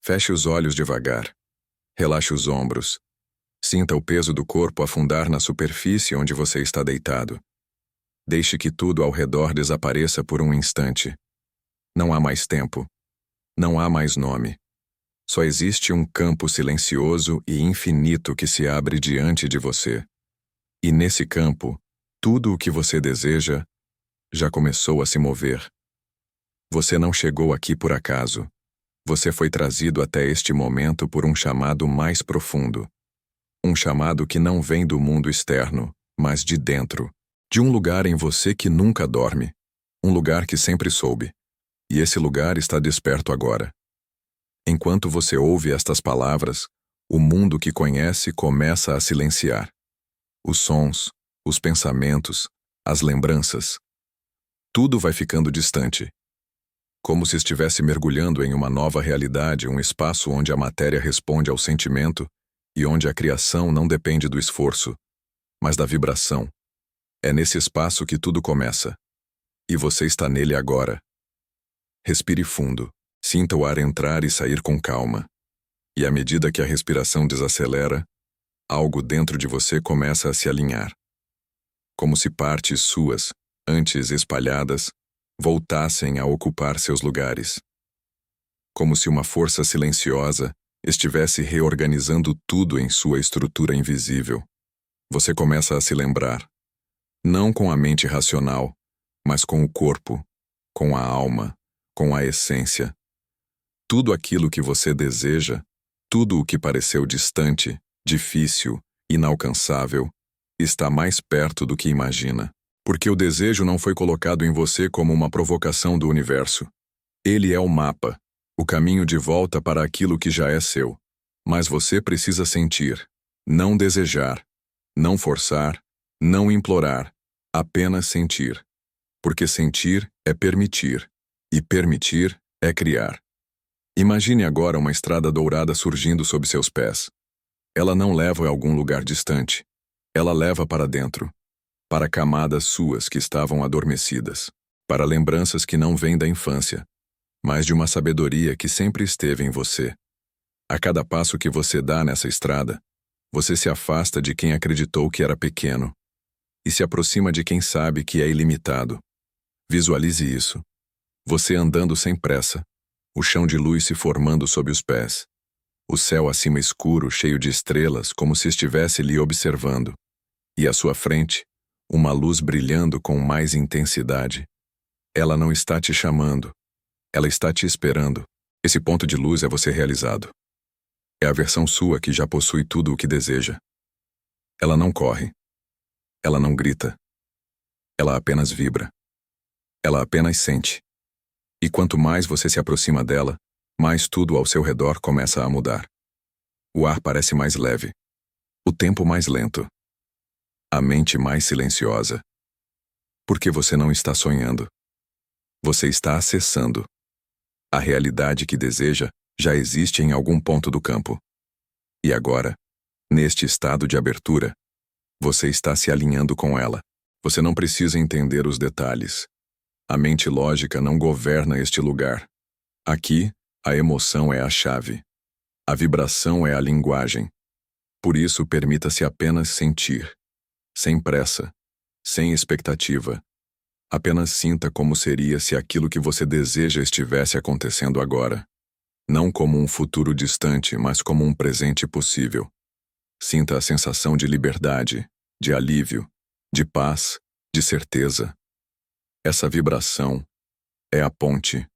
Feche os olhos devagar. Relaxe os ombros. Sinta o peso do corpo afundar na superfície onde você está deitado. Deixe que tudo ao redor desapareça por um instante. Não há mais tempo. Não há mais nome. Só existe um campo silencioso e infinito que se abre diante de você. E nesse campo, tudo o que você deseja já começou a se mover. Você não chegou aqui por acaso. Você foi trazido até este momento por um chamado mais profundo. Um chamado que não vem do mundo externo, mas de dentro. De um lugar em você que nunca dorme. Um lugar que sempre soube. E esse lugar está desperto agora. Enquanto você ouve estas palavras, o mundo que conhece começa a silenciar. Os sons, os pensamentos, as lembranças. Tudo vai ficando distante. Como se estivesse mergulhando em uma nova realidade, um espaço onde a matéria responde ao sentimento e onde a criação não depende do esforço, mas da vibração. É nesse espaço que tudo começa. E você está nele agora. Respire fundo. Sinta o ar entrar e sair com calma. E à medida que a respiração desacelera, algo dentro de você começa a se alinhar. Como se partes suas, antes espalhadas, voltassem a ocupar seus lugares. Como se uma força silenciosa estivesse reorganizando tudo em sua estrutura invisível. Você começa a se lembrar, não com a mente racional, mas com o corpo, com a alma, com a essência. Tudo aquilo que você deseja, tudo o que pareceu distante, difícil, inalcançável, está mais perto do que imagina. Porque o desejo não foi colocado em você como uma provocação do universo. Ele é o mapa, o caminho de volta para aquilo que já é seu. Mas você precisa sentir, não desejar, não forçar, não implorar, apenas sentir. Porque sentir é permitir, e permitir é criar. Imagine agora uma estrada dourada surgindo sob seus pés. Ela não leva a algum lugar distante. Ela leva para dentro. Para camadas suas que estavam adormecidas, para lembranças que não vêm da infância, mas de uma sabedoria que sempre esteve em você. A cada passo que você dá nessa estrada, você se afasta de quem acreditou que era pequeno e se aproxima de quem sabe que é ilimitado. Visualize isso. Você andando sem pressa, o chão de luz se formando sob os pés, o céu acima escuro, cheio de estrelas, como se estivesse lhe observando, e à sua frente, uma luz brilhando com mais intensidade. Ela não está te chamando. Ela está te esperando. Esse ponto de luz é você realizado. É a versão sua que já possui tudo o que deseja. Ela não corre. Ela não grita. Ela apenas vibra. Ela apenas sente. E quanto mais você se aproxima dela, mais tudo ao seu redor começa a mudar. O ar parece mais leve. O tempo mais lento. A mente mais silenciosa. Porque você não está sonhando. Você está acessando. A realidade que deseja já existe em algum ponto do campo. E agora, neste estado de abertura, você está se alinhando com ela. Você não precisa entender os detalhes. A mente lógica não governa este lugar. Aqui, a emoção é a chave. A vibração é a linguagem. Por isso, permita-se apenas sentir. Sem pressa, sem expectativa. Apenas sinta como seria se aquilo que você deseja estivesse acontecendo agora. Não como um futuro distante, mas como um presente possível. Sinta a sensação de liberdade, de alívio, de paz, de certeza. Essa vibração é a ponte,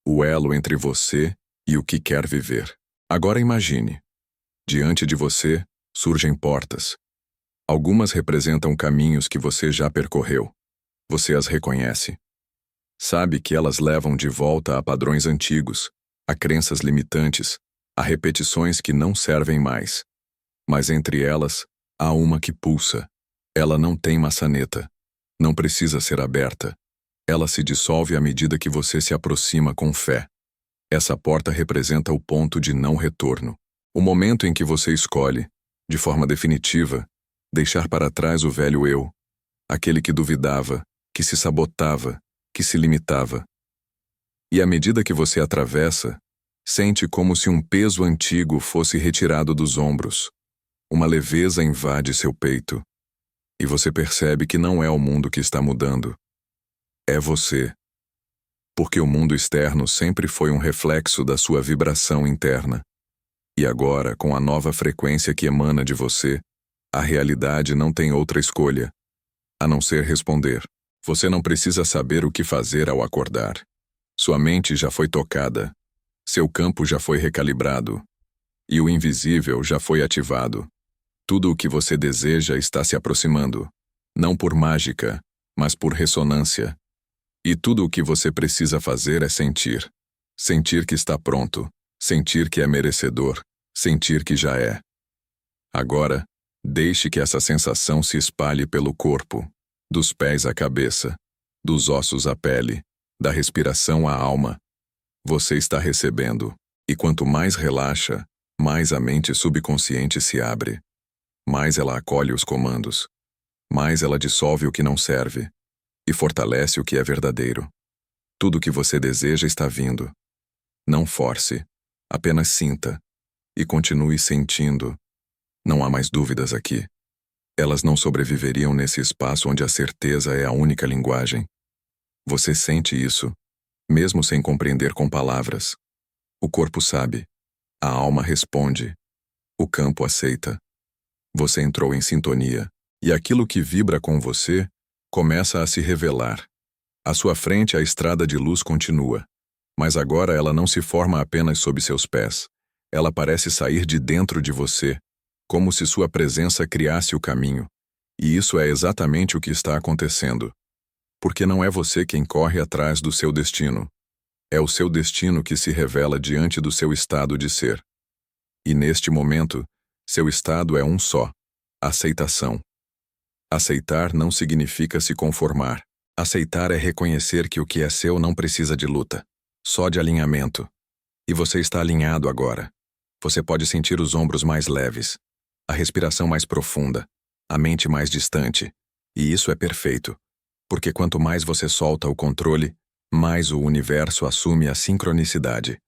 o elo entre você e o que quer viver. Agora imagine. Diante de você surgem portas. Algumas representam caminhos que você já percorreu. Você as reconhece. Sabe que elas levam de volta a padrões antigos, a crenças limitantes, a repetições que não servem mais. Mas entre elas, há uma que pulsa. Ela não tem maçaneta. Não precisa ser aberta. Ela se dissolve à medida que você se aproxima com fé. Essa porta representa o ponto de não retorno. O momento em que você escolhe, de forma definitiva, deixar para trás o velho eu, aquele que duvidava, que se sabotava, que se limitava. E à medida que você atravessa, Sente como se um peso antigo fosse retirado dos ombros. Uma leveza invade seu peito. E você percebe que não é o mundo que está mudando. É você. Porque o mundo externo sempre foi um reflexo da sua vibração interna. E agora, com a nova frequência que emana de você, a realidade não tem outra escolha, a não ser responder. Você não precisa saber o que fazer ao acordar. Sua mente já foi tocada. Seu campo já foi recalibrado. E o invisível já foi ativado. Tudo o que você deseja está se aproximando. Não por mágica, mas por ressonância. E tudo o que você precisa fazer é sentir. Sentir que está pronto. Sentir que é merecedor. Sentir que já é. Agora, deixe que essa sensação se espalhe pelo corpo, dos pés à cabeça, dos ossos à pele, da respiração à alma. Você está recebendo, e quanto mais relaxa, mais a mente subconsciente se abre. Mais ela acolhe os comandos. Mais ela dissolve o que não serve, e fortalece o que é verdadeiro. Tudo o que você deseja está vindo. Não force, apenas sinta, e continue sentindo. Não há mais dúvidas aqui. Elas não sobreviveriam nesse espaço onde a certeza é a única linguagem. Você sente isso, mesmo sem compreender com palavras. O corpo sabe. A alma responde. O campo aceita. Você entrou em sintonia, e aquilo que vibra com você começa a se revelar. À sua frente a estrada de luz continua, mas agora ela não se forma apenas sob seus pés. Ela parece sair de dentro de você, como se sua presença criasse o caminho. E isso é exatamente o que está acontecendo. Porque não é você quem corre atrás do seu destino. É o seu destino que se revela diante do seu estado de ser. E neste momento, seu estado é um só: aceitação. Aceitar não significa se conformar. Aceitar é reconhecer que o que é seu não precisa de luta, só de alinhamento. E você está alinhado agora. Você pode sentir os ombros mais leves, a respiração mais profunda, a mente mais distante. E isso é perfeito, porque quanto mais você solta o controle, mais o universo assume a sincronicidade.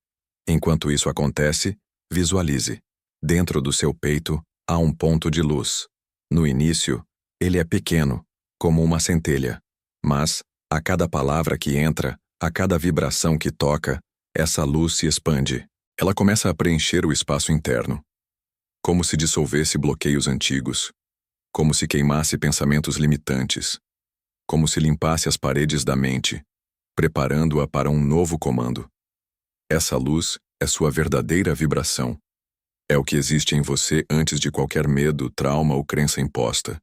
Enquanto isso acontece, visualize. Dentro do seu peito há um ponto de luz. No início, ele é pequeno, como uma centelha. Mas, a cada palavra que entra, a cada vibração que toca, essa luz se expande. Ela começa a preencher o espaço interno. Como se dissolvesse bloqueios antigos. Como se queimasse pensamentos limitantes. Como se limpasse as paredes da mente, preparando-a para um novo comando. Essa luz é sua verdadeira vibração. É o que existe em você antes de qualquer medo, trauma ou crença imposta.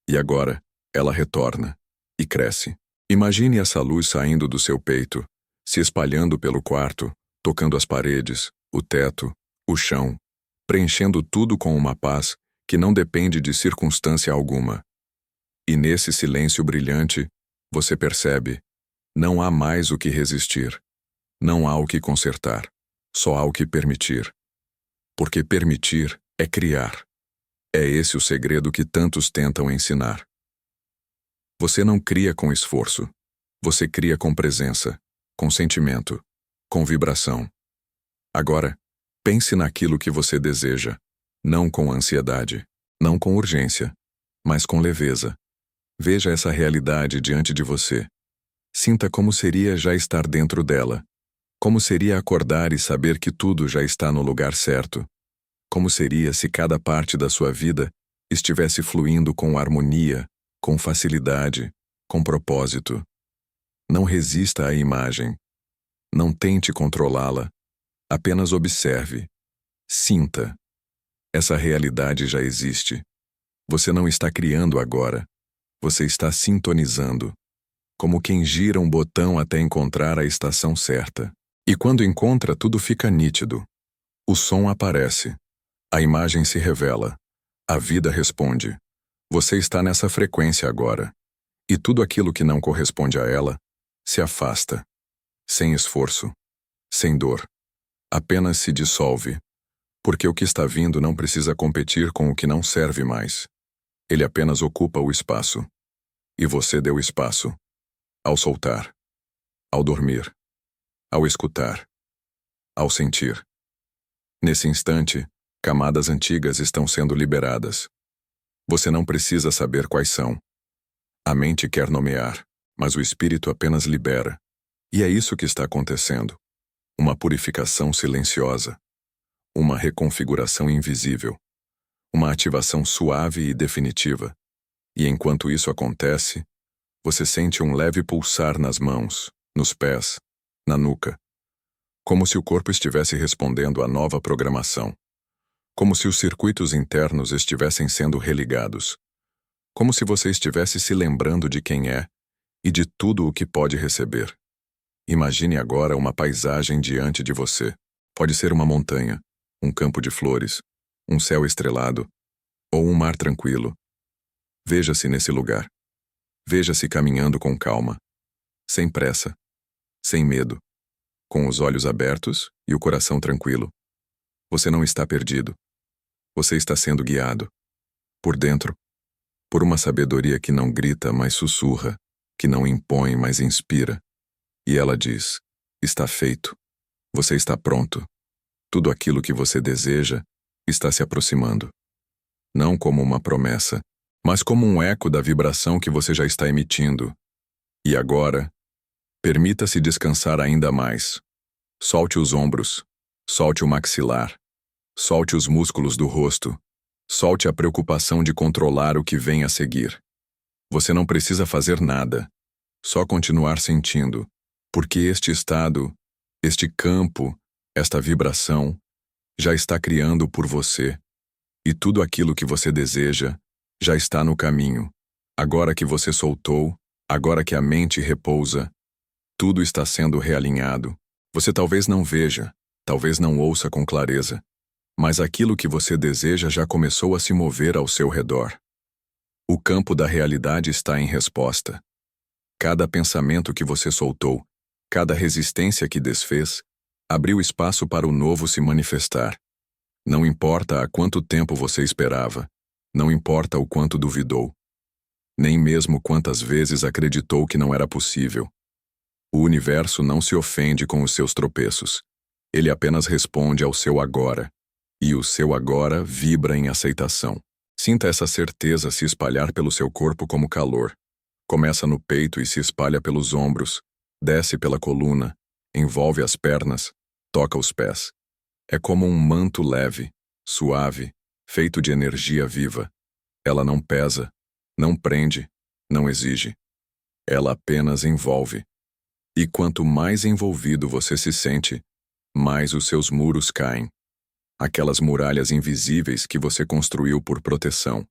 E agora, ela retorna e cresce. Imagine essa luz saindo do seu peito, se espalhando pelo quarto, tocando as paredes, o teto, o chão, preenchendo tudo com uma paz que não depende de circunstância alguma. E nesse silêncio brilhante, você percebe: não há mais o que resistir. Não há o que consertar. Só há o que permitir. Porque permitir é criar. É esse o segredo que tantos tentam ensinar. Você não cria com esforço. Você cria com presença, com sentimento, com vibração. Agora, pense naquilo que você deseja, não com ansiedade, não com urgência, mas com leveza. Veja essa realidade diante de você. Sinta como seria já estar dentro dela. Como seria acordar e saber que tudo já está no lugar certo. Como seria se cada parte da sua vida estivesse fluindo com harmonia, com facilidade, com propósito. Não resista à imagem. Não tente controlá-la. Apenas observe. Sinta. Essa realidade já existe. Você não está criando agora. Você está sintonizando. Como quem gira um botão até encontrar a estação certa. E quando encontra, tudo fica nítido. O som aparece. A imagem se revela. A vida responde. Você está nessa frequência agora. E tudo aquilo que não corresponde a ela se afasta. Sem esforço. Sem dor. Apenas se dissolve. Porque o que está vindo não precisa competir com o que não serve mais. Ele apenas ocupa o espaço. E você deu espaço. Ao soltar. Ao dormir. Ao escutar. Ao sentir. Nesse instante, camadas antigas estão sendo liberadas. Você não precisa saber quais são. A mente quer nomear, mas o espírito apenas libera. E é isso que está acontecendo. Uma purificação silenciosa. Uma reconfiguração invisível. Uma ativação suave e definitiva. E enquanto isso acontece, você sente um leve pulsar nas mãos, nos pés, na nuca. Como se o corpo estivesse respondendo à nova programação. Como se os circuitos internos estivessem sendo religados. Como se você estivesse se lembrando de quem é e de tudo o que pode receber. Imagine agora uma paisagem diante de você. Pode ser uma montanha, um campo de flores, um céu estrelado ou um mar tranquilo. Veja-se nesse lugar. Veja-se caminhando com calma, sem pressa, sem medo, com os olhos abertos e o coração tranquilo. Você não está perdido. Você está sendo guiado. Por dentro. Por uma sabedoria que não grita, mas sussurra, que não impõe, mas inspira. E ela diz: está feito. Você está pronto. Tudo aquilo que você deseja está se aproximando. Não como uma promessa, mas como um eco da vibração que você já está emitindo. E agora, permita-se descansar ainda mais. Solte os ombros, solte o maxilar, solte os músculos do rosto, solte a preocupação de controlar o que vem a seguir. Você não precisa fazer nada, só continuar sentindo, porque este estado, este campo, esta vibração, já está criando por você, e tudo aquilo que você deseja já está no caminho. Agora que você soltou, agora que a mente repousa, tudo está sendo realinhado. Você talvez não veja, talvez não ouça com clareza, mas aquilo que você deseja já começou a se mover ao seu redor. O campo da realidade está em resposta. Cada pensamento que você soltou, cada resistência que desfez, abriu espaço para o novo se manifestar. Não importa há quanto tempo você esperava, não importa o quanto duvidou, nem mesmo quantas vezes acreditou que não era possível. O universo não se ofende com os seus tropeços. Ele apenas responde ao seu agora. E o seu agora vibra em aceitação. Sinta essa certeza se espalhar pelo seu corpo como calor. Começa no peito e se espalha pelos ombros, desce pela coluna, envolve as pernas, toca os pés. É como um manto leve, suave, feito de energia viva. Ela não pesa, não prende, não exige. Ela apenas envolve. E quanto mais envolvido você se sente, mais os seus muros caem. Aquelas muralhas invisíveis que você construiu por proteção.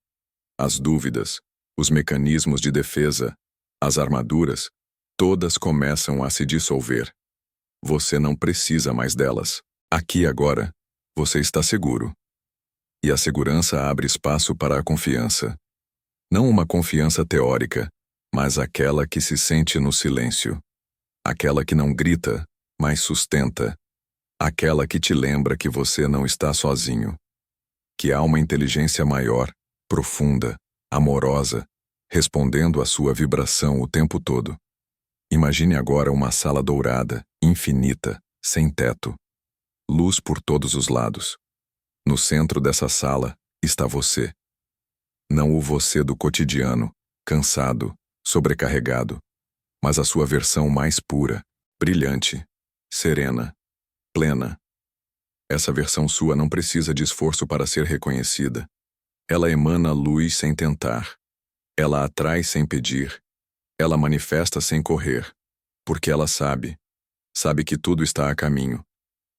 As dúvidas, os mecanismos de defesa, as armaduras, todas começam a se dissolver. Você não precisa mais delas. Aqui agora, você está seguro. E a segurança abre espaço para a confiança. Não uma confiança teórica, mas aquela que se sente no silêncio. Aquela que não grita, mas sustenta. Aquela que te lembra que você não está sozinho. Que há uma inteligência maior, profunda, amorosa, respondendo à sua vibração o tempo todo. Imagine agora uma sala dourada, infinita, sem teto. Luz por todos os lados. No centro dessa sala está você. Não o você do cotidiano, cansado, sobrecarregado, mas a sua versão mais pura, brilhante, serena, plena. Essa versão sua não precisa de esforço para ser reconhecida. Ela emana luz sem tentar. Ela atrai sem pedir. Ela manifesta sem correr. Porque ela sabe. Sabe que tudo está a caminho.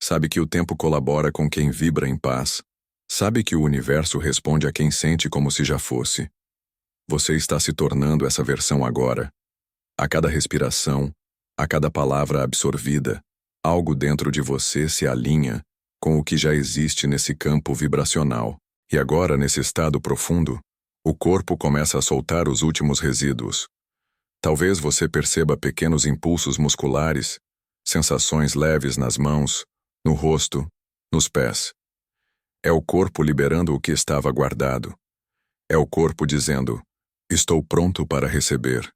Sabe que o tempo colabora com quem vibra em paz. Sabe que o universo responde a quem sente como se já fosse. Você está se tornando essa versão agora. A cada respiração, a cada palavra absorvida, algo dentro de você se alinha com o que já existe nesse campo vibracional. E agora, nesse estado profundo, o corpo começa a soltar os últimos resíduos. Talvez você perceba pequenos impulsos musculares, sensações leves nas mãos, no rosto, nos pés. É o corpo liberando o que estava guardado. É o corpo dizendo: estou pronto para receber.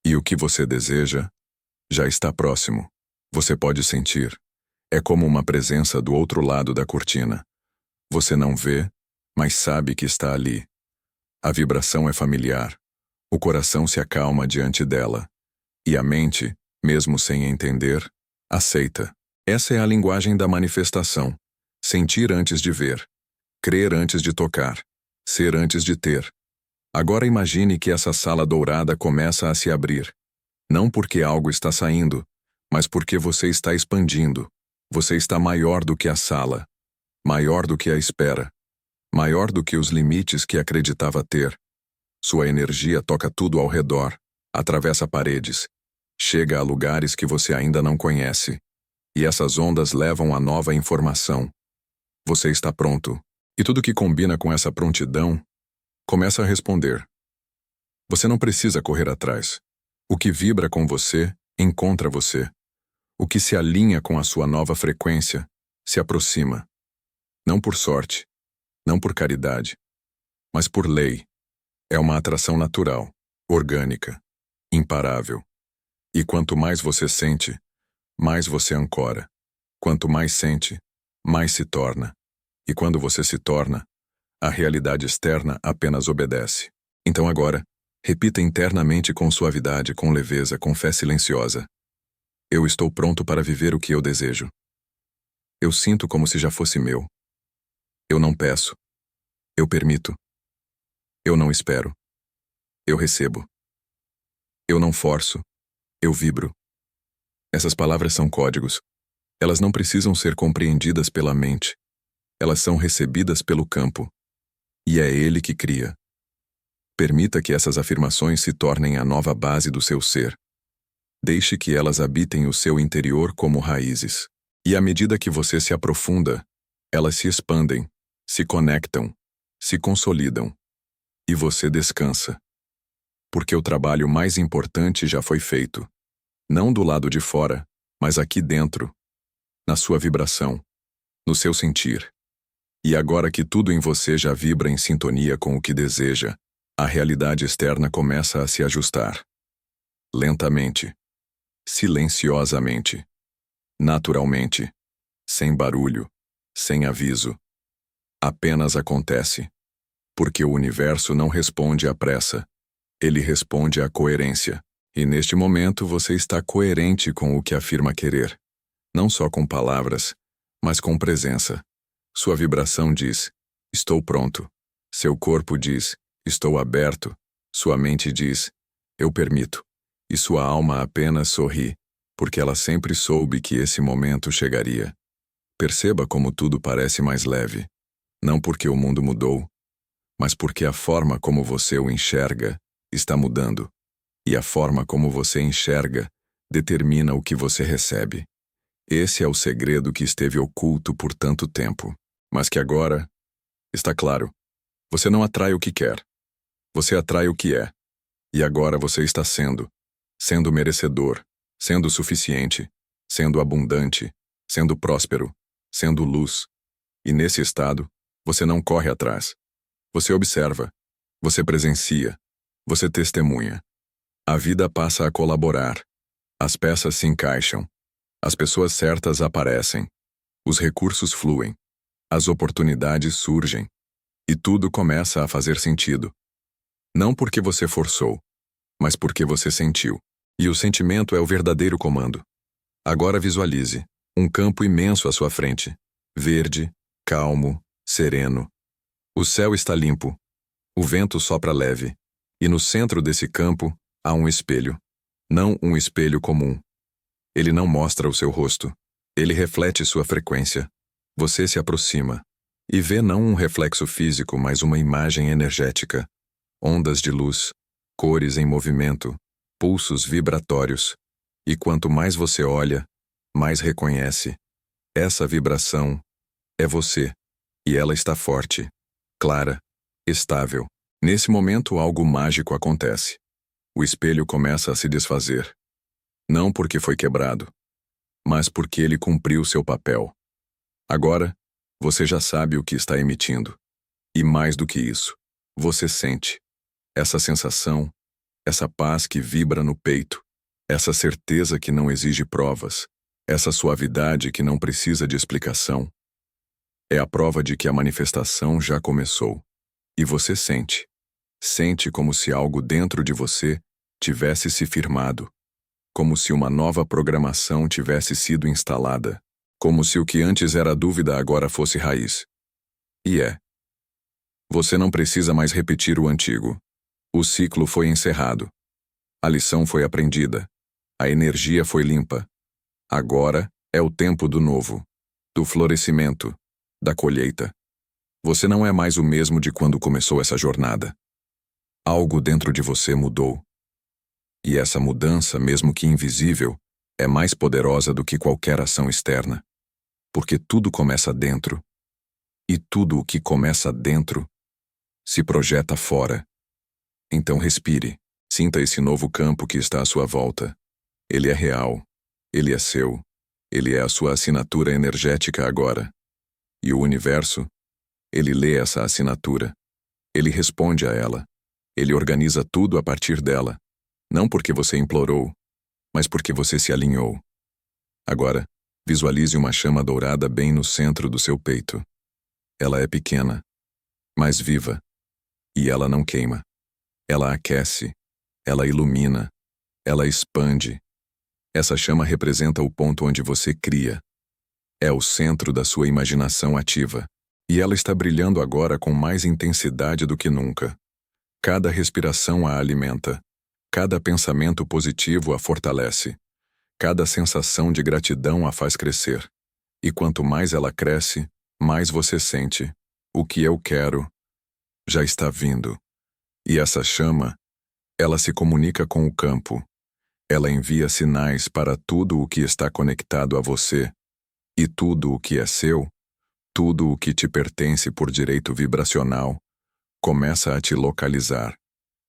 E o que você deseja já está próximo. Você pode sentir. É como uma presença do outro lado da cortina. Você não vê, mas sabe que está ali. A vibração é familiar. O coração se acalma diante dela. E a mente, mesmo sem entender, aceita. Essa é a linguagem da manifestação. Sentir antes de ver. Crer antes de tocar. Ser antes de ter. Agora imagine que essa sala dourada começa a se abrir. Não porque algo está saindo, mas porque você está expandindo. Você está maior do que a sala. Maior do que a espera. Maior do que os limites que acreditava ter. Sua energia toca tudo ao redor, atravessa paredes, chega a lugares que você ainda não conhece. E essas ondas levam a nova informação. Você está pronto. E tudo que combina com essa prontidão começa a responder. Você não precisa correr atrás. O que vibra com você, encontra você. O que se alinha com a sua nova frequência, se aproxima. Não por sorte, não por caridade, mas por lei. É uma atração natural, orgânica, imparável. E quanto mais você sente, mais você ancora. Quanto mais sente, mais se torna. E quando você se torna, a realidade externa apenas obedece. Então agora, repita internamente com suavidade, com leveza, com fé silenciosa. Eu estou pronto para viver o que eu desejo. Eu sinto como se já fosse meu. Eu não peço. Eu permito. Eu não espero. Eu recebo. Eu não forço. Eu vibro. Essas palavras são códigos. Elas não precisam ser compreendidas pela mente. Elas são recebidas pelo campo. E é ele que cria. Permita que essas afirmações se tornem a nova base do seu ser. Deixe que elas habitem o seu interior como raízes. E à medida que você se aprofunda, elas se expandem, se conectam, se consolidam. E você descansa. Porque o trabalho mais importante já foi feito. Não do lado de fora, mas aqui dentro. Na sua vibração. No seu sentir. E agora que tudo em você já vibra em sintonia com o que deseja, a realidade externa começa a se ajustar. Lentamente. Silenciosamente. Naturalmente. Sem barulho. Sem aviso. Apenas acontece. Porque o universo não responde à pressa. Ele responde à coerência. E neste momento você está coerente com o que afirma querer. Não só com palavras, mas com presença. Sua vibração diz, estou pronto. Seu corpo diz, estou aberto. Sua mente diz, eu permito. E sua alma apenas sorri, porque ela sempre soube que esse momento chegaria. Perceba como tudo parece mais leve. Não porque o mundo mudou, mas porque a forma como você o enxerga está mudando. E a forma como você enxerga determina o que você recebe. Esse é o segredo que esteve oculto por tanto tempo, mas que agora está claro. Você não atrai o que quer. Você atrai o que é. E agora você está sendo merecedor, sendo suficiente, sendo abundante, sendo próspero, sendo luz. E nesse estado, você não corre atrás. Você observa, você presencia, você testemunha. A vida passa a colaborar. As peças se encaixam. As pessoas certas aparecem. Os recursos fluem. As oportunidades surgem. E tudo começa a fazer sentido. Não porque você forçou, mas porque você sentiu. E o sentimento é o verdadeiro comando. Agora visualize um campo imenso à sua frente. Verde, calmo, sereno. O céu está limpo. O vento sopra leve. E no centro desse campo há um espelho. Não um espelho comum. Ele não mostra o seu rosto. Ele reflete sua frequência. Você se aproxima e vê não um reflexo físico, mas uma imagem energética. Ondas de luz, cores em movimento, pulsos vibratórios. E quanto mais você olha, mais reconhece. Essa vibração é você. E ela está forte, clara, estável. Nesse momento algo mágico acontece. O espelho começa a se desfazer. Não porque foi quebrado, mas porque ele cumpriu seu papel. Agora, você já sabe o que está emitindo. E mais do que isso, você sente. Essa sensação, essa paz que vibra no peito, essa certeza que não exige provas, Essa suavidade que não precisa de explicação é a prova de que a manifestação já começou. E você sente. Sente como se algo dentro de você tivesse se firmado. Como se uma nova programação tivesse sido instalada. Como se o que antes era dúvida agora fosse raiz. E é. Você não precisa mais repetir o antigo. O ciclo foi encerrado. A lição foi aprendida. A energia foi limpa. Agora é o tempo do novo, do florescimento, da colheita. Você não é mais o mesmo de quando começou essa jornada. Algo dentro de você mudou. E essa mudança, mesmo que invisível, é mais poderosa do que qualquer ação externa. Porque tudo começa dentro. E tudo o que começa dentro se projeta fora. Então respire. Sinta esse novo campo que está à sua volta. Ele é real. Ele é seu. Ele é a sua assinatura energética agora. E o universo, ele lê essa assinatura. Ele responde a ela. Ele organiza tudo a partir dela. Não porque você implorou, mas porque você se alinhou. Agora, visualize uma chama dourada bem no centro do seu peito. Ela é pequena, mas viva. E ela não queima. Ela aquece. Ela ilumina. Ela expande. Essa chama representa o ponto onde você cria. É o centro da sua imaginação ativa. E ela está brilhando agora com mais intensidade do que nunca. Cada respiração a alimenta. Cada pensamento positivo a fortalece. Cada sensação de gratidão a faz crescer. E quanto mais ela cresce, mais você sente. O que eu quero já está vindo. E essa chama, ela se comunica com o campo. Ela envia sinais para tudo o que está conectado a você. E tudo o que é seu, tudo o que te pertence por direito vibracional, começa a te localizar.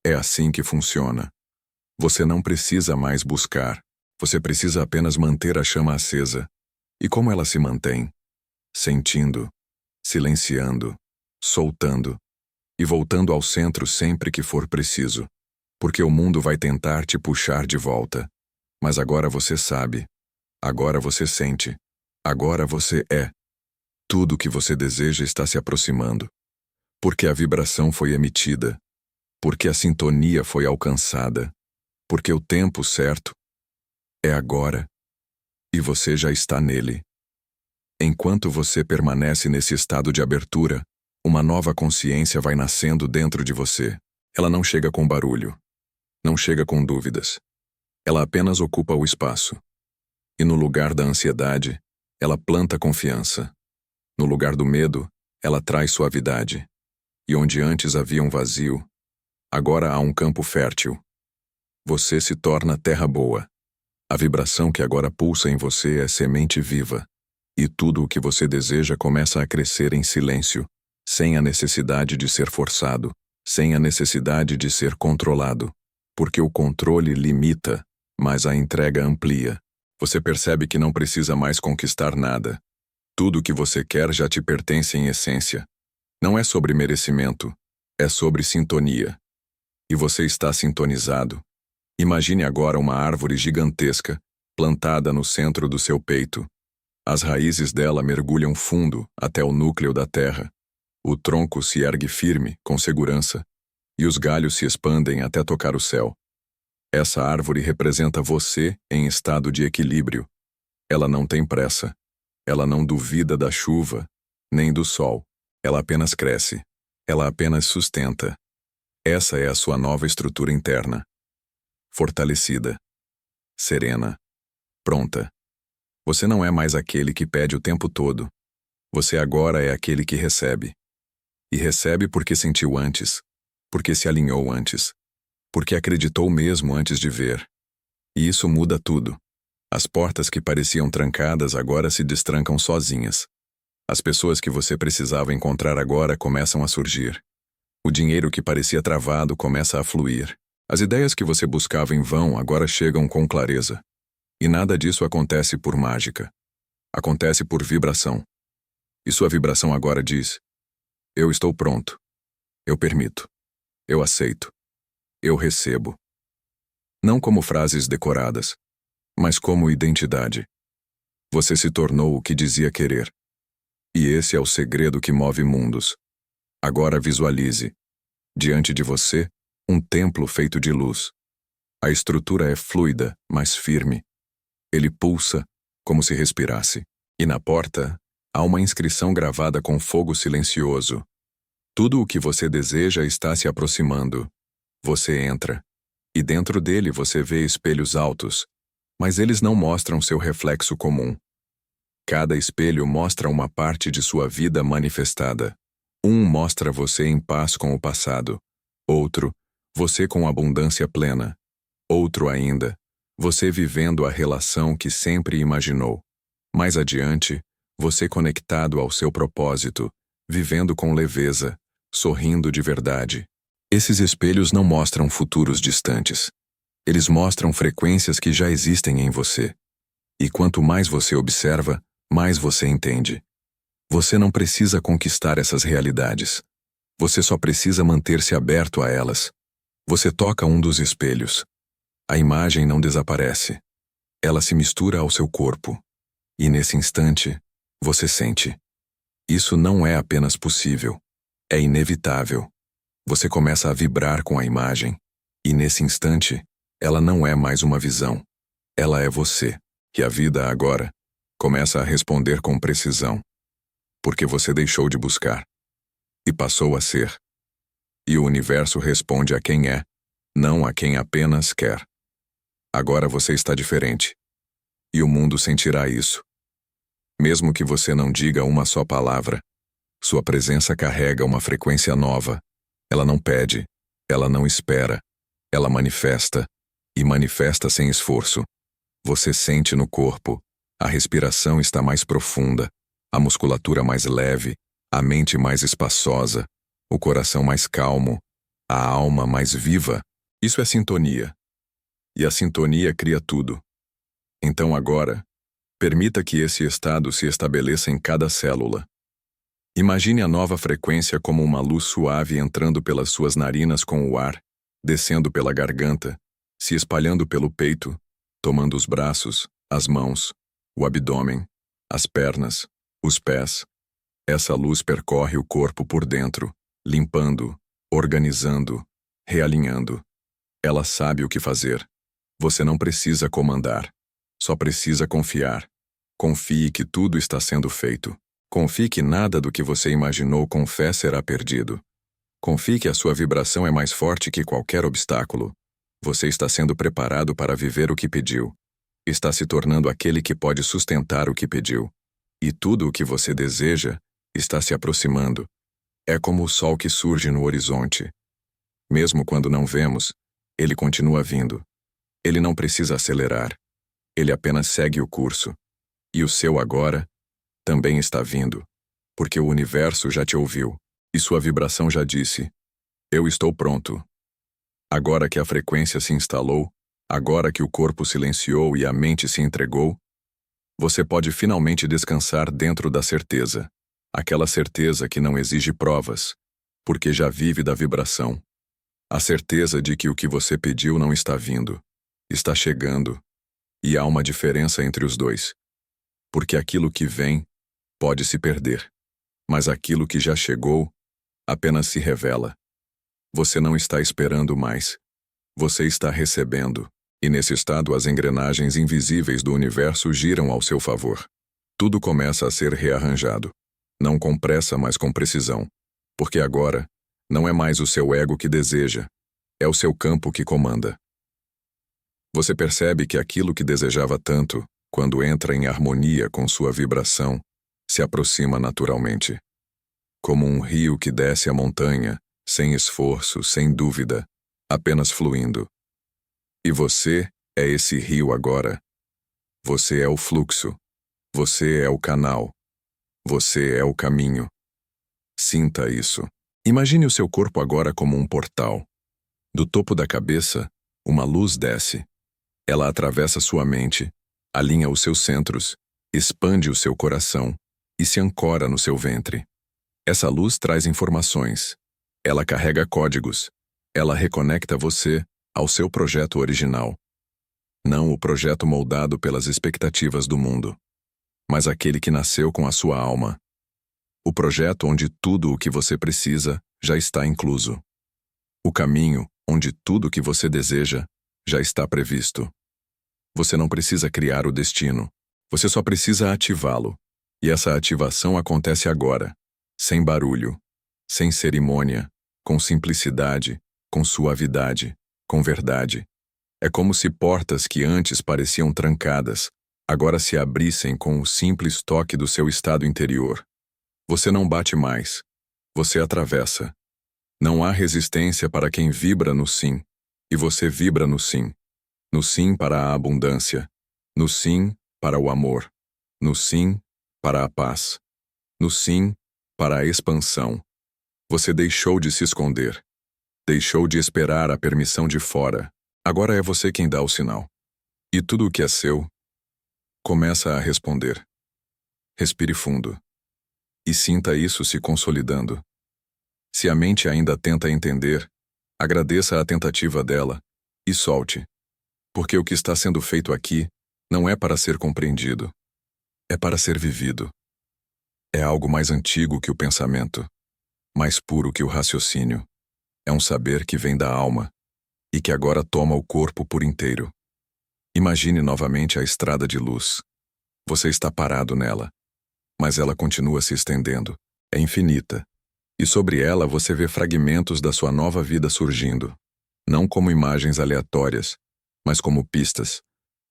É assim que funciona. Você não precisa mais buscar. Você precisa apenas manter a chama acesa. E como ela se mantém? Sentindo, silenciando, soltando e voltando ao centro sempre que for preciso. Porque o mundo vai tentar te puxar de volta. Mas agora você sabe. Agora você sente. Agora você é. Tudo o que você deseja está se aproximando. Porque a vibração foi emitida. Porque a sintonia foi alcançada. Porque o tempo certo é agora. E você já está nele. Enquanto você permanece nesse estado de abertura, uma nova consciência vai nascendo dentro de você. Ela não chega com barulho. Não chega com dúvidas. Ela apenas ocupa o espaço. E no lugar da ansiedade, ela planta confiança. No lugar do medo, ela traz suavidade. E onde antes havia um vazio, agora há um campo fértil. Você se torna terra boa. A vibração que agora pulsa em você é semente viva. E tudo o que você deseja começa a crescer em silêncio, sem a necessidade de ser forçado, sem a necessidade de ser controlado. Porque o controle limita, mas a entrega amplia. Você percebe que não precisa mais conquistar nada. Tudo o que você quer já te pertence em essência. Não é sobre merecimento, é sobre sintonia. E você está sintonizado. Imagine agora uma árvore gigantesca, plantada no centro do seu peito. As raízes dela mergulham fundo até o núcleo da terra. O tronco se ergue firme, com segurança, e os galhos se expandem até tocar o céu. Essa árvore representa você em estado de equilíbrio. Ela não tem pressa. Ela não duvida da chuva, nem do sol. Ela apenas cresce. Ela apenas sustenta. Essa é a sua nova estrutura interna. Fortalecida. Serena. Pronta. Você não é mais aquele que pede o tempo todo. Você agora é aquele que recebe. E recebe porque sentiu antes. Porque se alinhou antes. Porque acreditou mesmo antes de ver. E isso muda tudo. As portas que pareciam trancadas agora se destrancam sozinhas. As pessoas que você precisava encontrar agora começam a surgir. O dinheiro que parecia travado começa a fluir. As ideias que você buscava em vão agora chegam com clareza. E nada disso acontece por mágica. Acontece por vibração. E sua vibração agora diz: eu estou pronto. Eu permito. Eu aceito. Eu recebo. Não como frases decoradas, mas como identidade. Você se tornou o que dizia querer. E esse é o segredo que move mundos. Agora visualize, diante de você, um templo feito de luz. A estrutura é fluida, mas firme. Ele pulsa, como se respirasse. E na porta, há uma inscrição gravada com fogo silencioso. Tudo o que você deseja está se aproximando. Você entra. E dentro dele você vê espelhos altos, mas eles não mostram seu reflexo comum. Cada espelho mostra uma parte de sua vida manifestada. Um mostra você em paz com o passado. Outro, você com abundância plena. Outro ainda, você vivendo a relação que sempre imaginou. Mais adiante, você conectado ao seu propósito, vivendo com leveza, sorrindo de verdade. Esses espelhos não mostram futuros distantes. Eles mostram frequências que já existem em você. E quanto mais você observa, mais você entende. Você não precisa conquistar essas realidades. Você só precisa manter-se aberto a elas. Você toca um dos espelhos. A imagem não desaparece. Ela se mistura ao seu corpo. E nesse instante, você sente. Isso não é apenas possível. É inevitável. Você começa a vibrar com a imagem. E nesse instante, ela não é mais uma visão. Ela é você. E a vida agora começa a responder com precisão. Porque você deixou de buscar. E passou a ser. E o universo responde a quem é, não a quem apenas quer. Agora você está diferente. E o mundo sentirá isso. Mesmo que você não diga uma só palavra, sua presença carrega uma frequência nova. Ela não pede, ela não espera, ela manifesta, e manifesta sem esforço. Você sente no corpo, a respiração está mais profunda, a musculatura mais leve, a mente mais espaçosa, o coração mais calmo, a alma mais viva. Isso é sintonia. E a sintonia cria tudo. Então agora, permita que esse estado se estabeleça em cada célula. Imagine a nova frequência como uma luz suave entrando pelas suas narinas com o ar, descendo pela garganta, se espalhando pelo peito, tomando os braços, as mãos, o abdômen, as pernas, os pés. Essa luz percorre o corpo por dentro, limpando, organizando, realinhando. Ela sabe o que fazer. Você não precisa comandar. Só precisa confiar. Confie que tudo está sendo feito. Confie que nada do que você imaginou com fé será perdido. Confie que a sua vibração é mais forte que qualquer obstáculo. Você está sendo preparado para viver o que pediu. Está se tornando aquele que pode sustentar o que pediu. E tudo o que você deseja está se aproximando. É como o sol que surge no horizonte. Mesmo quando não vemos, ele continua vindo. Ele não precisa acelerar. Ele apenas segue o curso. E o seu agora também está vindo. Porque o universo já te ouviu. E sua vibração já disse: eu estou pronto. Agora que a frequência se instalou, agora que o corpo silenciou e a mente se entregou, você pode finalmente descansar dentro da certeza. Aquela certeza que não exige provas, porque já vive da vibração. A certeza de que o que você pediu não está vindo. Está chegando. E há uma diferença entre os dois. Porque aquilo que vem pode se perder. Mas aquilo que já chegou apenas se revela. Você não está esperando mais. Você está recebendo. E nesse estado as engrenagens invisíveis do universo giram ao seu favor. Tudo começa a ser rearranjado. Não com pressa, mas com precisão. Porque agora, não é mais o seu ego que deseja. É o seu campo que comanda. Você percebe que aquilo que desejava tanto, quando entra em harmonia com sua vibração, se aproxima naturalmente. Como um rio que desce a montanha, sem esforço, sem dúvida, apenas fluindo. E você é esse rio agora. Você é o fluxo. Você é o canal. Você é o caminho. Sinta isso. Imagine o seu corpo agora como um portal. Do topo da cabeça, uma luz desce. Ela atravessa sua mente, alinha os seus centros, expande o seu coração e se ancora no seu ventre. Essa luz traz informações. Ela carrega códigos. Ela reconecta você ao seu projeto original. Não o projeto moldado pelas expectativas do mundo. mas aquele que nasceu com a sua alma. O projeto onde tudo o que você precisa já está incluso. O caminho onde tudo o que você deseja já está previsto. Você não precisa criar o destino. Você só precisa ativá-lo. E essa ativação acontece agora, sem barulho, sem cerimônia, com simplicidade, com suavidade, com verdade. É como se portas que antes pareciam trancadas, agora se abrissem com o simples toque do seu estado interior. Você não bate mais. Você atravessa. Não há resistência para quem vibra no sim. E você vibra no sim. No sim para a abundância. No sim para o amor. No sim para a paz. No sim para a expansão. Você deixou de se esconder. Deixou de esperar a permissão de fora. Agora é você quem dá o sinal. E tudo o que é seu começa a responder. Respire fundo. E sinta isso se consolidando. Se a mente ainda tenta entender, agradeça a tentativa dela e solte. Porque o que está sendo feito aqui não é para ser compreendido. É para ser vivido. É algo mais antigo que o pensamento, mais puro que o raciocínio. É um saber que vem da alma e que agora toma o corpo por inteiro. Imagine novamente a estrada de luz. Você está parado nela, mas ela continua se estendendo. É infinita. E sobre ela você vê fragmentos da sua nova vida surgindo, não como imagens aleatórias, mas como pistas,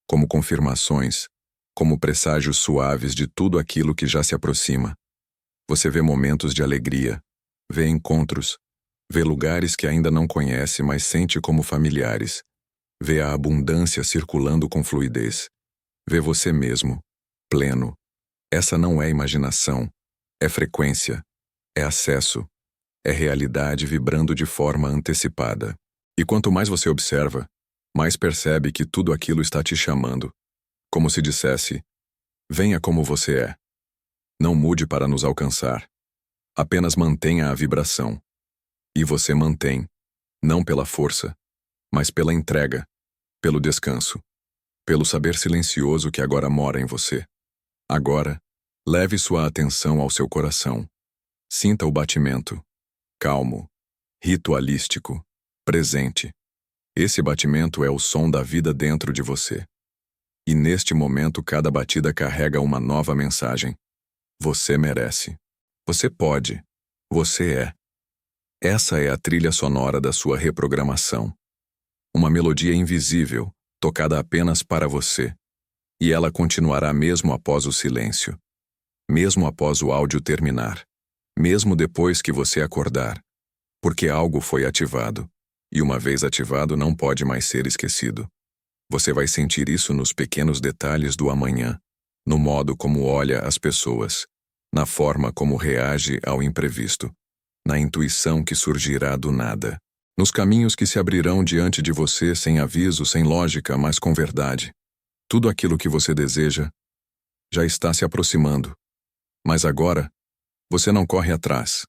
como confirmações, como presságios suaves de tudo aquilo que já se aproxima. Você vê momentos de alegria, vê encontros, vê lugares que ainda não conhece, mas sente como familiares, vê a abundância circulando com fluidez, vê você mesmo, pleno. Essa não é imaginação, é frequência, é acesso, é realidade vibrando de forma antecipada. E quanto mais você observa, mais percebe que tudo aquilo está te chamando, como se dissesse: venha como você é. Não mude para nos alcançar. Apenas mantenha a vibração. E você mantém, não pela força, mas pela entrega, pelo descanso, pelo saber silencioso que agora mora em você. Agora, leve sua atenção ao seu coração. Sinta o batimento. Calmo, ritualístico, presente. Esse batimento é o som da vida dentro de você. E neste momento cada batida carrega uma nova mensagem. Você merece. Você pode. Você é. Essa é a trilha sonora da sua reprogramação. Uma melodia invisível, tocada apenas para você. E ela continuará mesmo após o silêncio. Mesmo após o áudio terminar. Mesmo depois que você acordar. Porque algo foi ativado. E uma vez ativado não pode mais ser esquecido. Você vai sentir isso nos pequenos detalhes do amanhã, no modo como olha as pessoas, na forma como reage ao imprevisto, na intuição que surgirá do nada, nos caminhos que se abrirão diante de você sem aviso, sem lógica, mas com verdade. Tudo aquilo que você deseja já está se aproximando. Mas agora, você não corre atrás.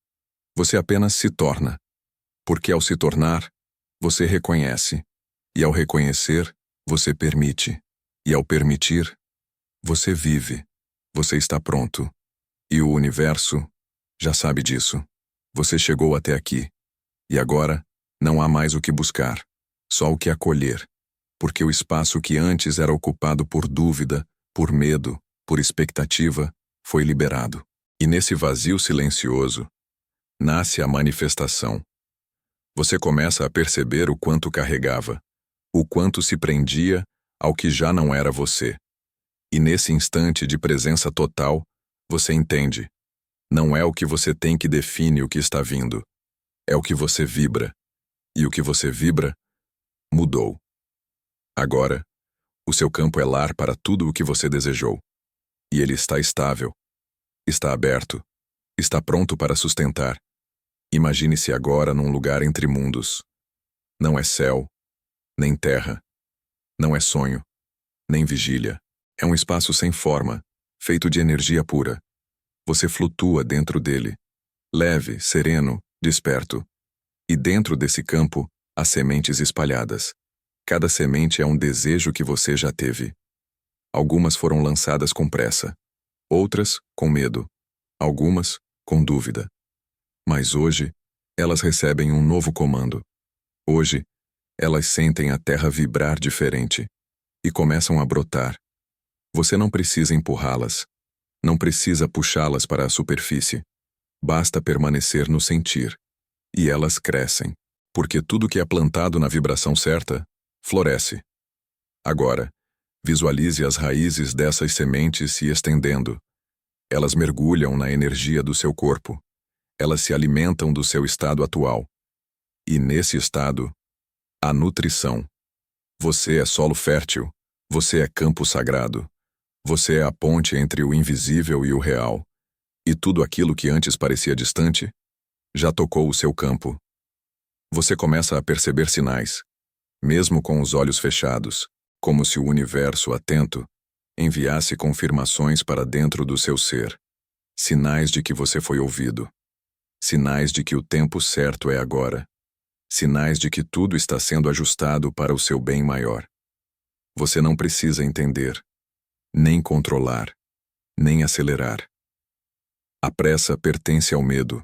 Você apenas se torna. Porque ao se tornar, você reconhece. E ao reconhecer, você permite. E ao permitir, você vive. Você está pronto. E o universo já sabe disso. Você chegou até aqui. E agora, não há mais o que buscar. Só o que acolher. Porque o espaço que antes era ocupado por dúvida, por medo, por expectativa, foi liberado. E nesse vazio silencioso, nasce a manifestação. Você começa a perceber o quanto carregava, o quanto se prendia ao que já não era você. E nesse instante de presença total, você entende. Não é o que você tem que define o que está vindo. É o que você vibra. E o que você vibra, mudou. Agora, o seu campo é lar para tudo o que você desejou. E ele está estável. Está aberto. Está pronto para sustentar. Imagine-se agora num lugar entre mundos. Não é céu, nem terra. Não é sonho, nem vigília. É um espaço sem forma, feito de energia pura. Você flutua dentro dele, leve, sereno, desperto. E dentro desse campo, há sementes espalhadas. Cada semente é um desejo que você já teve. Algumas foram lançadas com pressa. outras com medo, algumas com dúvida. Mas hoje, elas recebem um novo comando. Hoje, elas sentem a terra vibrar diferente e começam a brotar. Você não precisa empurrá-las, não precisa puxá-las para a superfície. Basta permanecer no sentir. E elas crescem, porque tudo que é plantado na vibração certa, floresce. Agora, visualize as raízes dessas sementes se estendendo. Elas mergulham na energia do seu corpo. Elas se alimentam do seu estado atual. E nesse estado, há nutrição. Você é solo fértil. Você é campo sagrado. Você é a ponte entre o invisível e o real. E tudo aquilo que antes parecia distante, já tocou o seu campo. Você começa a perceber sinais, mesmo com os olhos fechados, como se o universo atento enviasse confirmações para dentro do seu ser. Sinais de que você foi ouvido. Sinais de que o tempo certo é agora. Sinais de que tudo está sendo ajustado para o seu bem maior. Você não precisa entender, nem controlar, nem acelerar. A pressa pertence ao medo,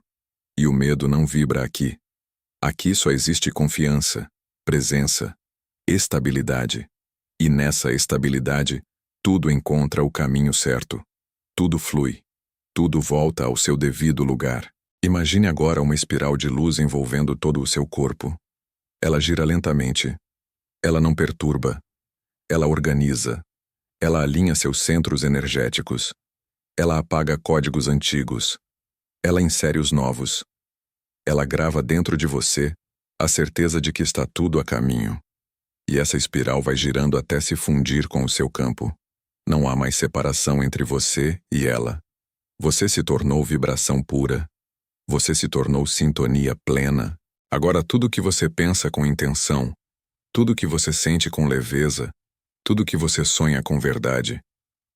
e o medo não vibra aqui. Aqui só existe confiança, presença, estabilidade. E nessa estabilidade, tudo encontra o caminho certo. Tudo flui. Tudo volta ao seu devido lugar. Imagine agora uma espiral de luz envolvendo todo o seu corpo. Ela gira lentamente. Ela não perturba. Ela organiza. Ela alinha seus centros energéticos. Ela apaga códigos antigos. Ela insere os novos. Ela grava dentro de você a certeza de que está tudo a caminho. E essa espiral vai girando até se fundir com o seu campo. Não há mais separação entre você e ela. Você se tornou vibração pura. Você se tornou sintonia plena. Agora tudo que você pensa com intenção, tudo que você sente com leveza, tudo que você sonha com verdade,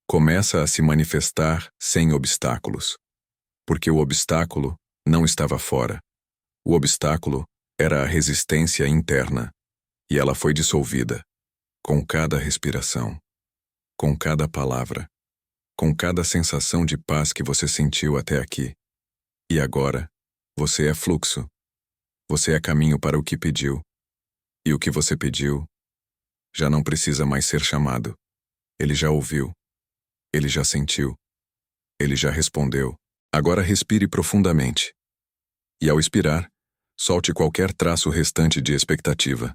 começa a se manifestar sem obstáculos. Porque o obstáculo não estava fora. O obstáculo era a resistência interna, e ela foi dissolvida, com cada respiração, com cada palavra, com cada sensação de paz que você sentiu até aqui. E agora, você é fluxo. Você é caminho para o que pediu. E o que você pediu já não precisa mais ser chamado. Ele já ouviu. Ele já sentiu. Ele já respondeu. Agora respire profundamente. E ao expirar, solte qualquer traço restante de expectativa.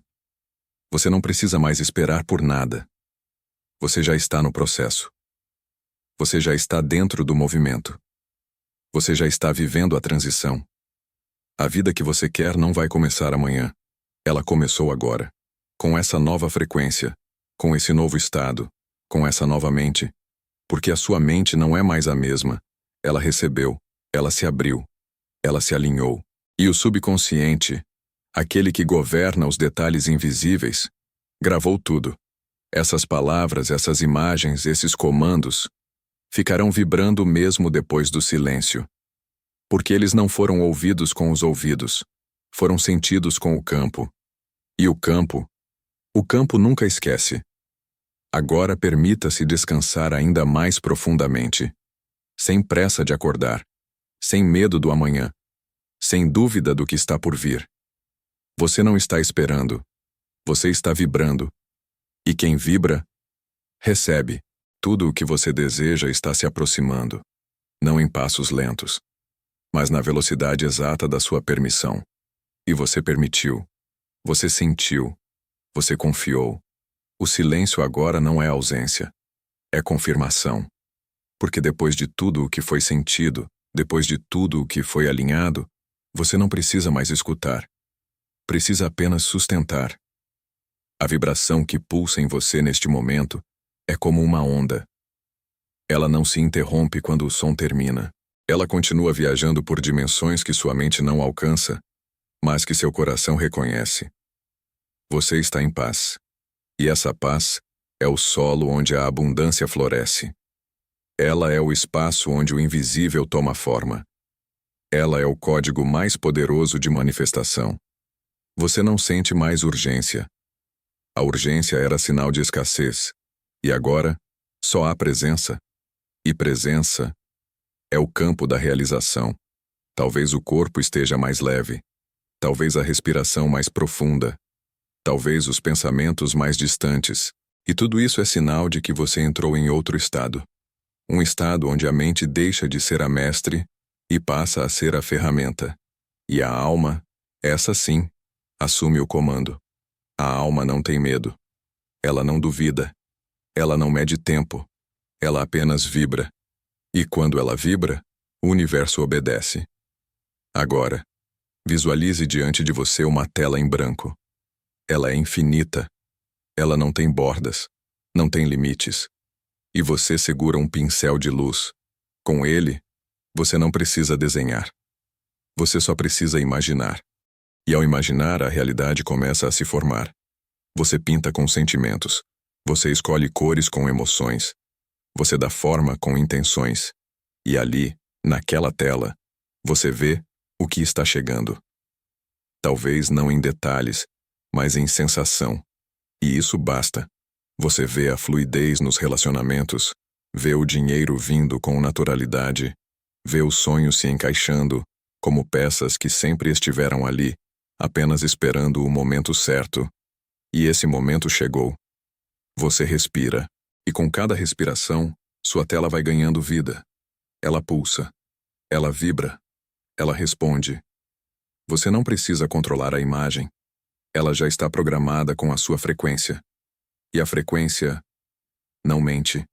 Você não precisa mais esperar por nada. Você já está no processo. Você já está dentro do movimento. Você já está vivendo a transição. A vida que você quer não vai começar amanhã. Ela começou agora. Com essa nova frequência, com esse novo estado, com essa nova mente. Porque a sua mente não é mais a mesma. Ela recebeu, ela se abriu, ela se alinhou. E o subconsciente, aquele que governa os detalhes invisíveis, gravou tudo. Essas palavras, essas imagens, esses comandos, ficarão vibrando mesmo depois do silêncio. Porque eles não foram ouvidos com os ouvidos, foram sentidos com o campo. E o campo nunca esquece. Agora permita-se descansar ainda mais profundamente, sem pressa de acordar, sem medo do amanhã, sem dúvida do que está por vir. Você não está esperando, você está vibrando. E quem vibra, recebe. Tudo o que você deseja está se aproximando, não em passos lentos, mas na velocidade exata da sua permissão. E você permitiu, você sentiu, você confiou. O silêncio agora não é ausência, é confirmação. Porque depois de tudo o que foi sentido, depois de tudo o que foi alinhado, você não precisa mais escutar. Precisa apenas sustentar. A vibração que pulsa em você neste momento é como uma onda. Ela não se interrompe quando o som termina. Ela continua viajando por dimensões que sua mente não alcança, mas que seu coração reconhece. Você está em paz. E essa paz é o solo onde a abundância floresce. Ela é o espaço onde o invisível toma forma. Ela é o código mais poderoso de manifestação. Você não sente mais urgência. A urgência era sinal de escassez. E agora, só há presença. E presença é o campo da realização. Talvez o corpo esteja mais leve, talvez a respiração mais profunda, talvez os pensamentos mais distantes. E tudo isso é sinal de que você entrou em outro estado. Um estado onde a mente deixa de ser a mestre e passa a ser a ferramenta. E a alma, essa sim, assume o comando. A alma não tem medo. Ela não duvida. Ela não mede tempo. Ela apenas vibra. E quando ela vibra, o universo obedece. Agora, visualize diante de você uma tela em branco. Ela é infinita. Ela não tem bordas, não tem limites. E você segura um pincel de luz. Com ele, você não precisa desenhar. Você só precisa imaginar. E ao imaginar, a realidade começa a se formar. Você pinta com sentimentos. Você escolhe cores com emoções. Você dá forma com intenções. E ali, naquela tela, você vê o que está chegando. Talvez não em detalhes, mas em sensação. E isso basta. Você vê a fluidez nos relacionamentos, vê o dinheiro vindo com naturalidade, vê os sonhos se encaixando, como peças que sempre estiveram ali, apenas esperando o momento certo. E esse momento chegou. Você respira, e com cada respiração, sua tela vai ganhando vida. Ela pulsa, ela vibra, ela responde. Você não precisa controlar a imagem. Ela já está programada com a sua frequência. E a frequência não mente.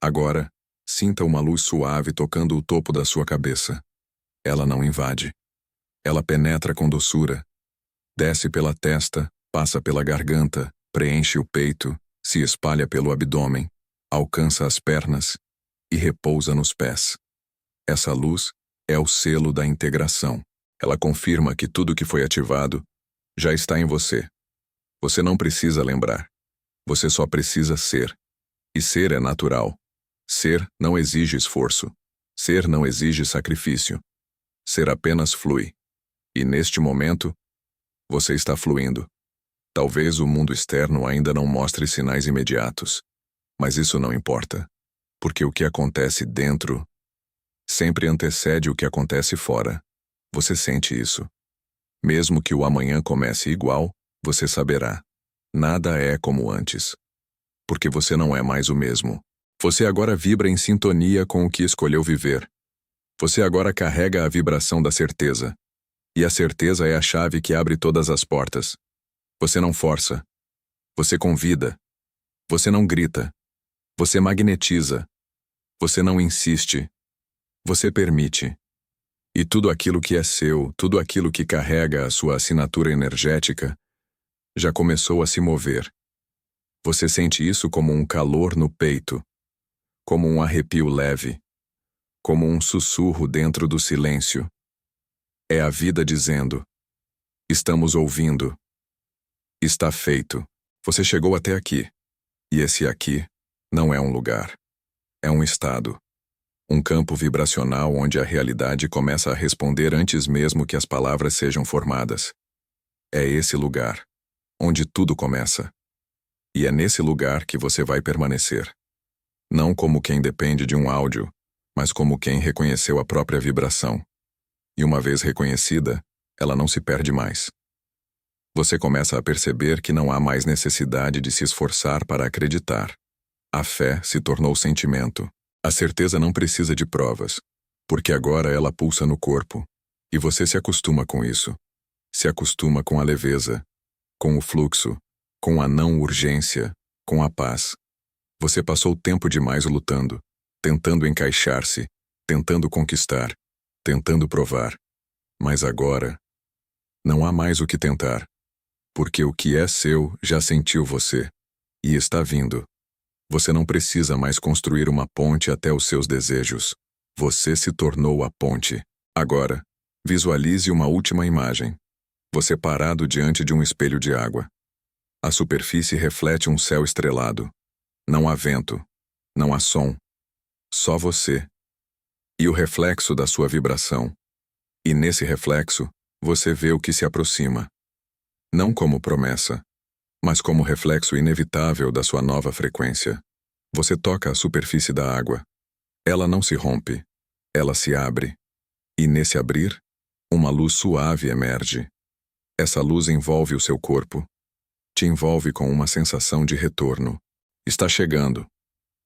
Agora, sinta uma luz suave tocando o topo da sua cabeça. Ela não invade. Ela penetra com doçura. Desce pela testa, passa pela garganta, preenche o peito, se espalha pelo abdômen, alcança as pernas e repousa nos pés. Essa luz é o selo da integração. Ela confirma que tudo que foi ativado já está em você. Você não precisa lembrar. Você só precisa ser. E ser é natural. Ser não exige esforço. Ser não exige sacrifício. Ser apenas flui. E neste momento, você está fluindo. Talvez o mundo externo ainda não mostre sinais imediatos. Mas isso não importa. Porque o que acontece dentro sempre antecede o que acontece fora. Você sente isso. Mesmo que o amanhã comece igual, você saberá. Nada é como antes. Porque você não é mais o mesmo. Você agora vibra em sintonia com o que escolheu viver. Você agora carrega a vibração da certeza. E a certeza é a chave que abre todas as portas. Você não força. Você convida. Você não grita. Você magnetiza. Você não insiste. Você permite. E tudo aquilo que é seu, tudo aquilo que carrega a sua assinatura energética, já começou a se mover. Você sente isso como um calor no peito, como um arrepio leve, como um sussurro dentro do silêncio. É a vida dizendo: estamos ouvindo. Está feito. Você chegou até aqui. E esse aqui não é um lugar. É um estado. Um campo vibracional onde a realidade começa a responder antes mesmo que as palavras sejam formadas. É esse lugar, onde tudo começa. E é nesse lugar que você vai permanecer. Não como quem depende de um áudio, mas como quem reconheceu a própria vibração. E uma vez reconhecida, ela não se perde mais. Você começa a perceber que não há mais necessidade de se esforçar para acreditar. A fé se tornou sentimento. A certeza não precisa de provas, porque agora ela pulsa no corpo, e você se acostuma com isso. Se acostuma com a leveza, com o fluxo, com a não urgência, com a paz. Você passou tempo demais lutando, tentando encaixar-se, tentando conquistar, tentando provar. Mas agora, não há mais o que tentar, porque o que é seu já sentiu você, e está vindo. Você não precisa mais construir uma ponte até os seus desejos. Você se tornou a ponte. Agora, visualize uma última imagem. Você parado diante de um espelho de água. A superfície reflete um céu estrelado. Não há vento. Não há som. Só você. E o reflexo da sua vibração. E nesse reflexo, você vê o que se aproxima. Não como promessa, mas como reflexo inevitável da sua nova frequência. Você toca a superfície da água. Ela não se rompe, ela se abre. E nesse abrir, uma luz suave emerge. Essa luz envolve o seu corpo. Te envolve com uma sensação de retorno. Está chegando.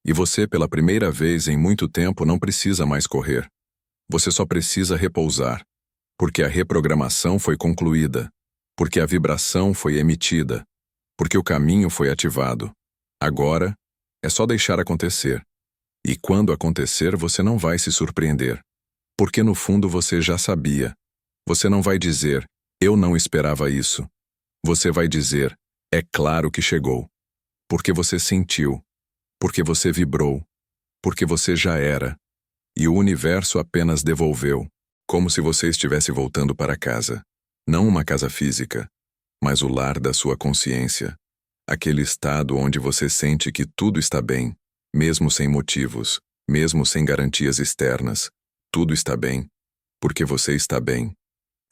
E você, pela primeira vez em muito tempo, não precisa mais correr. Você só precisa repousar. Porque a reprogramação foi concluída. Porque a vibração foi emitida. Porque o caminho foi ativado. Agora, é só deixar acontecer. E quando acontecer, você não vai se surpreender. Porque no fundo você já sabia. Você não vai dizer, eu não esperava isso. Você vai dizer, é claro que chegou. Porque você sentiu. Porque você vibrou. Porque você já era. E o universo apenas devolveu. Como se você estivesse voltando para casa. Não uma casa física, mas o lar da sua consciência. Aquele estado onde você sente que tudo está bem, mesmo sem motivos, mesmo sem garantias externas. Tudo está bem, porque você está bem.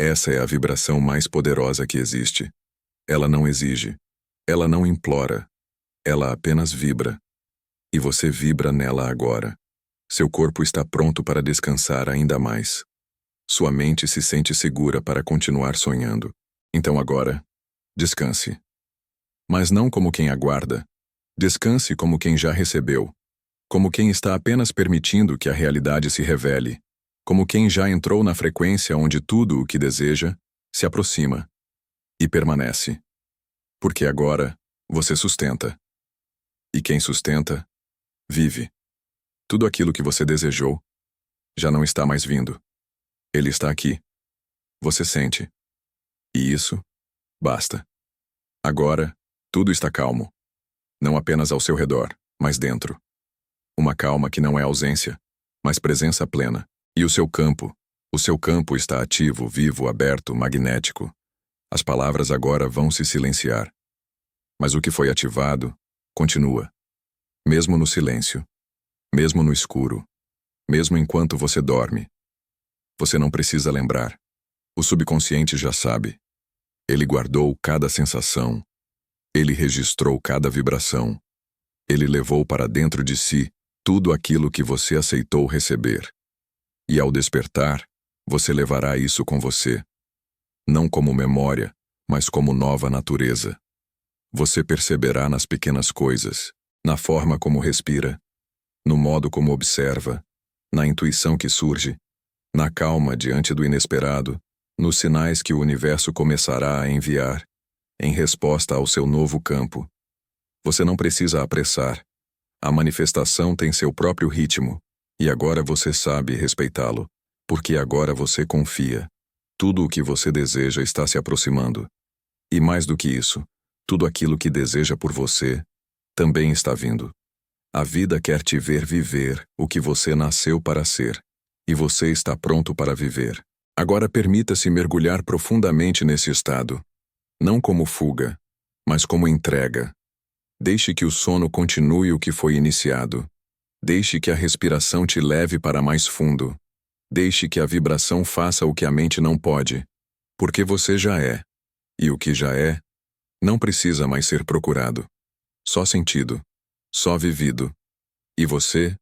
Essa é a vibração mais poderosa que existe. Ela não exige. Ela não implora. Ela apenas vibra. E você vibra nela agora. Seu corpo está pronto para descansar ainda mais. Sua mente se sente segura para continuar sonhando. Então agora, descanse. Mas não como quem aguarda. Descanse como quem já recebeu. Como quem está apenas permitindo que a realidade se revele. Como quem já entrou na frequência onde tudo o que deseja se aproxima e permanece. Porque agora você sustenta. E quem sustenta, vive. Tudo aquilo que você desejou já não está mais vindo. Ele está aqui. Você sente. E isso basta. Agora, tudo está calmo. Não apenas ao seu redor, mas dentro. Uma calma que não é ausência, mas presença plena. E o seu campo está ativo, vivo, aberto, magnético. As palavras agora vão se silenciar. Mas o que foi ativado, continua. Mesmo no silêncio. Mesmo no escuro. Mesmo enquanto você dorme. Você não precisa lembrar. O subconsciente já sabe. Ele guardou cada sensação. Ele registrou cada vibração. Ele levou para dentro de si tudo aquilo que você aceitou receber. E ao despertar, você levará isso com você. Não como memória, mas como nova natureza. Você perceberá nas pequenas coisas, na forma como respira, no modo como observa, na intuição que surge, na calma diante do inesperado, nos sinais que o universo começará a enviar, em resposta ao seu novo campo. Você não precisa apressar. A manifestação tem seu próprio ritmo, e agora você sabe respeitá-lo, porque agora você confia. Tudo o que você deseja está se aproximando. E mais do que isso, tudo aquilo que deseja por você também está vindo. A vida quer te ver viver o que você nasceu para ser. E você está pronto para viver. Agora permita-se mergulhar profundamente nesse estado. Não como fuga, mas como entrega. Deixe que o sono continue o que foi iniciado. Deixe que a respiração te leve para mais fundo. Deixe que a vibração faça o que a mente não pode. Porque você já é. E o que já é, não precisa mais ser procurado. Só sentido. Só vivido. E você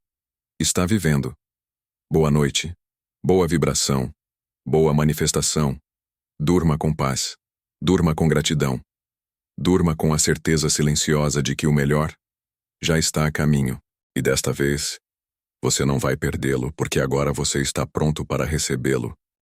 está vivendo. Boa noite. Boa vibração. Boa manifestação. Durma com paz. Durma com gratidão. Durma com a certeza silenciosa de que o melhor já está a caminho. E desta vez, você não vai perdê-lo, porque agora você está pronto para recebê-lo.